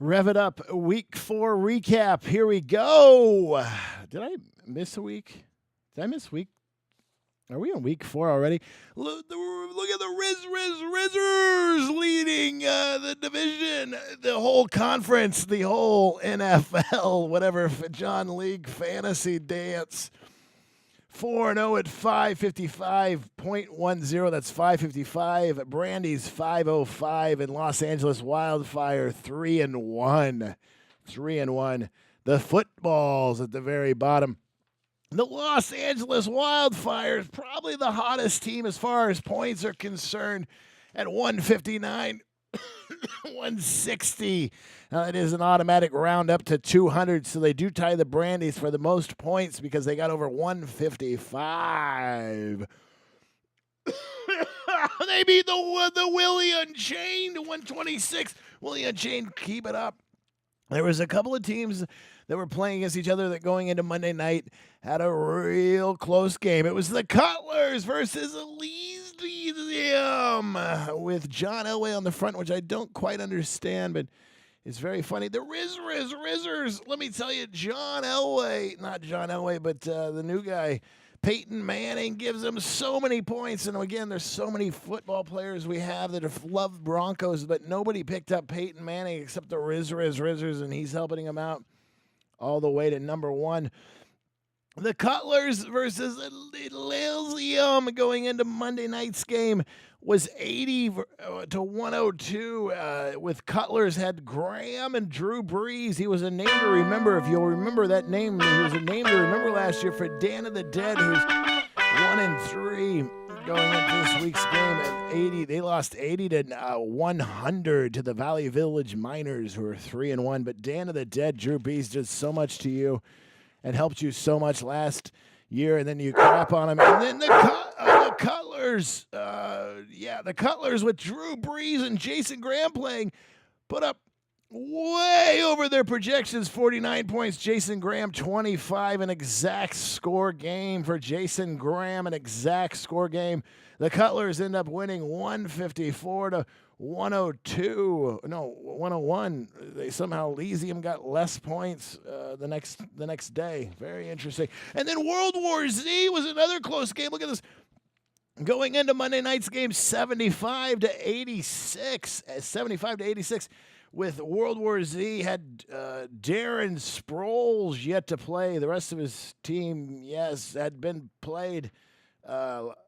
Rev It Up Week 4 recap. Here we go. Did I miss a week? Did I miss week? Are we on week 4 already? Look at the Rizzers leading the division, the whole conference, the whole NFL, whatever, John League fantasy dance. 4-0 at 555.10. That's 555. Brandy's 505. And Los Angeles Wildfire 3-1. 3-1. The footballs at the very bottom. The Los Angeles Wildfires, probably the hottest team as far as points are concerned, at 159. 160. It is an automatic round up to 200, so they do tie the Brandies for the most points because they got over 155. They beat the Willie Unchained 126. Willie Unchained, keep it up. There was a couple of teams that were playing against each other that going into Monday night had a real close game. It was the Cutlers versus Elysium with John Elway on the front, which I don't quite understand, but it's very funny. The Rizzers, let me tell you, not John Elway, but the new guy, Peyton Manning, gives them so many points. And again, there's so many football players we have that have loved Broncos, but nobody picked up Peyton Manning except the Rizzers, and he's helping them out all the way to number 1. The Cutlers versus Elysium going into Monday night's game was 80 to 102. With Cutlers had Graham and Drew Brees. He was a name to remember. If you'll remember that name, he was a name to remember last year for Dan of the Dead, who's 1-3 going into this week's game at 80. They lost 80 to 100 to the Valley Village Miners, who are 3-1. But Dan of the Dead, Drew Brees, did so much to you and helped you so much last year, and then you crap on him. And then the Cutlers, the Cutlers with Drew Brees and Jason Graham playing, put up way over their projections, 49 points. Jason Graham, 25, an exact score game for Jason Graham, an exact score game. The Cutlers end up winning 154 to 101. They somehow Elysium got less points the next day. Very interesting. And then World War Z was another close game. Look at this. Going into Monday night's game, 75 to 86. 75 to 86. With World War Z had Darren Sproles yet to play. The rest of his team, yes, had been played.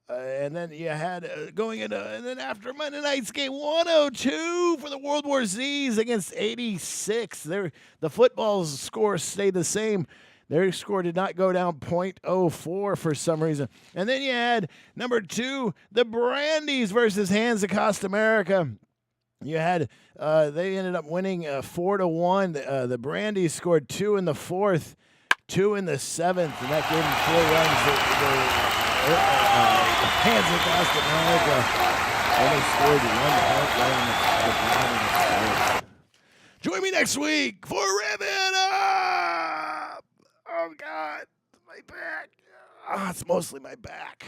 And then you had going into, and then after Monday night's game, 102 for the World War Z's against 86. The football's score stayed the same. Their score did not go down, .04 for some reason. And then you had number 2, the Brandies versus Hands Across America. You had they ended up winning 4-1. The Brandies scored 2 in the 4th, 2 in the 7th, and that gave them 4 runs. Hands Across America only scored 1 point. Join me next week for Rev It Up. Oh God, my back. It's mostly my back.